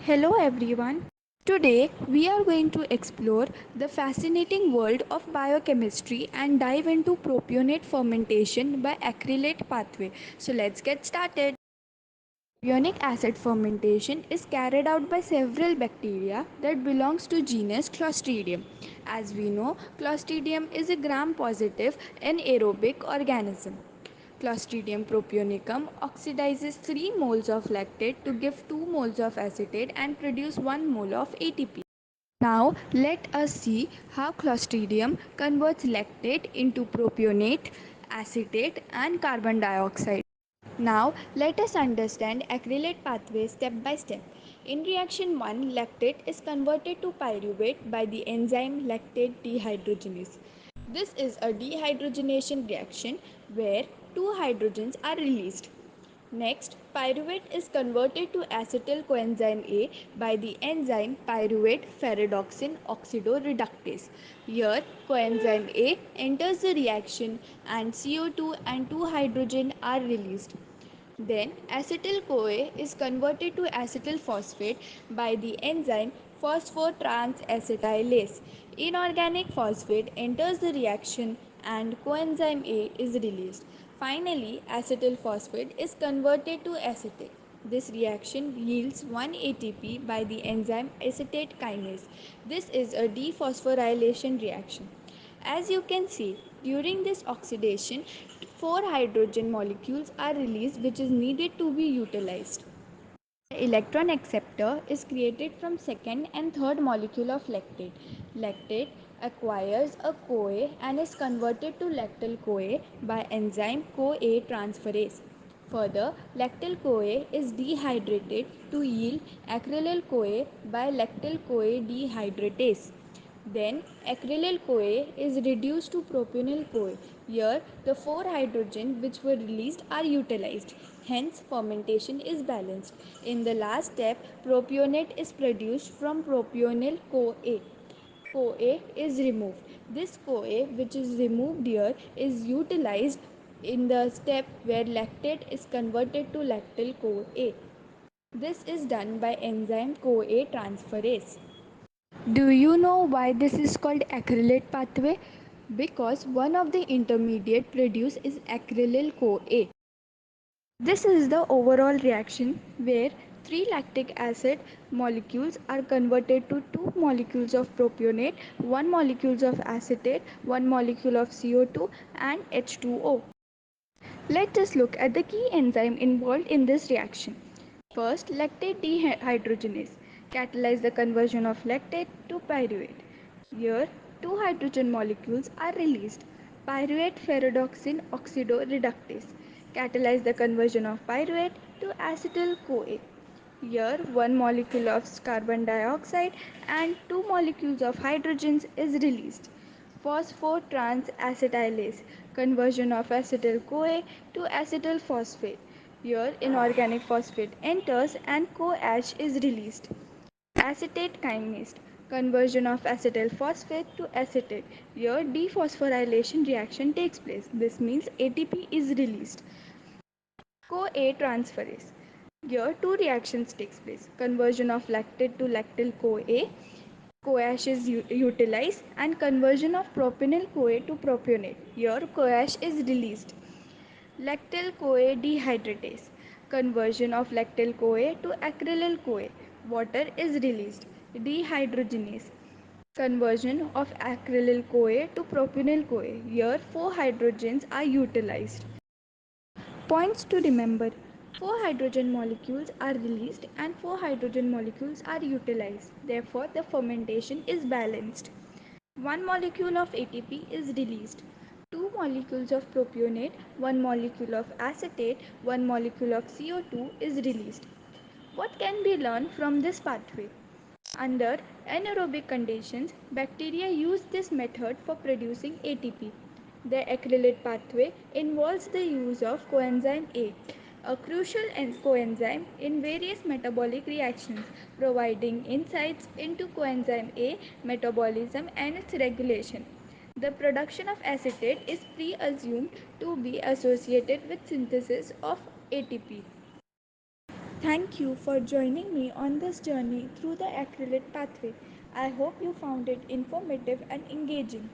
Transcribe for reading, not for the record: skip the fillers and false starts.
Hello everyone. Today we are going to explore the fascinating world of biochemistry and dive into propionate fermentation by acrylate pathway. So let's get started. Propionic acid fermentation is carried out by several bacteria that belongs to genus Clostridium. As we know, Clostridium is a gram-positive anaerobic organism. Clostridium propionicum oxidizes 3 moles of lactate to give 2 moles of acetate and produce 1 mole of ATP. Now let us see how Clostridium converts lactate into propionate, acetate and carbon dioxide. Now let us understand acrylate pathway step by step. In reaction 1, lactate is converted to pyruvate by the enzyme lactate dehydrogenase. This is a dehydrogenation reaction where two hydrogens are released. Next, pyruvate is converted to acetyl coenzyme A by the enzyme pyruvate ferredoxin oxidoreductase. Here, coenzyme A enters the reaction and CO2 and 2 hydrogen are released. Then acetyl-CoA is converted to acetyl phosphate by the enzyme phosphotransacetylase. Inorganic phosphate enters the reaction and coenzyme A is released. Finally, acetyl phosphate is converted to acetate. This reaction yields 1 ATP by the enzyme acetate kinase. This is a dephosphorylation reaction. As you can see, during this oxidation, 4 hydrogen molecules are released which is needed to be utilized. The electron acceptor is created from second and third molecule of lactate. Lactate acquires a CoA and is converted to lactyl CoA by enzyme CoA transferase. Further, lactyl CoA is dehydrated to yield acrylyl CoA by lactyl CoA dehydratase. Then acrylyl CoA is reduced to propionyl CoA. Here the 4 hydrogen which were released are utilized. Hence fermentation is balanced. In the last step, propionate is produced from propionyl CoA. CoA is removed. This CoA which is removed here is utilized in the step where lactate is converted to lactyl CoA. This is done by enzyme CoA transferase. Do you know why this is called acrylate pathway? Because one of the intermediate produced is acrylyl CoA. This is the overall reaction where 3 lactic acid molecules are converted to 2 molecules of propionate, 1 molecules of acetate, 1 molecule of CO2 and H2O. Let us look at the key enzyme involved in this reaction. First, lactate dehydrogenase catalyzes the conversion of lactate to pyruvate. Here, 2 hydrogen molecules are released. Pyruvate ferredoxin oxidoreductase catalyzes the conversion of pyruvate to acetyl CoA. Here, 1 molecule of carbon dioxide and 2 molecules of hydrogens is released. Phosphotransacetylase conversion of acetyl CoA to acetyl phosphate. Here, inorganic phosphate enters and CoH is released. Acetate kinase conversion of acetyl phosphate to acetate. Here, dephosphorylation reaction takes place. This means ATP is released. CoA transferase. Here two reactions takes place. Conversion of lactate to lactyl CoA. CoH is utilized and conversion of propionyl CoA to propionate. Here CoH is released. Lactyl CoA dehydratase. Conversion of lactyl CoA to acrylyl CoA. Water is released. Dehydrogenase. Conversion of acrylyl CoA to propionyl CoA. Here 4 hydrogens are utilized. Points to remember: 4 hydrogen molecules are released and 4 hydrogen molecules are utilized. Therefore, the fermentation is balanced. 1 molecule of ATP is released. 2 molecules of propionate, 1 molecule of acetate, 1 molecule of CO2 is released. What can be learned from this pathway? Under anaerobic conditions, bacteria use this method for producing ATP. The acrylate pathway involves the use of coenzyme A, a crucial coenzyme in various metabolic reactions, providing insights into coenzyme A metabolism and its regulation. The production of acetate is pre-assumed to be associated with synthesis of ATP. Thank you for joining me on this journey through the acrylate pathway. I hope you found it informative and engaging.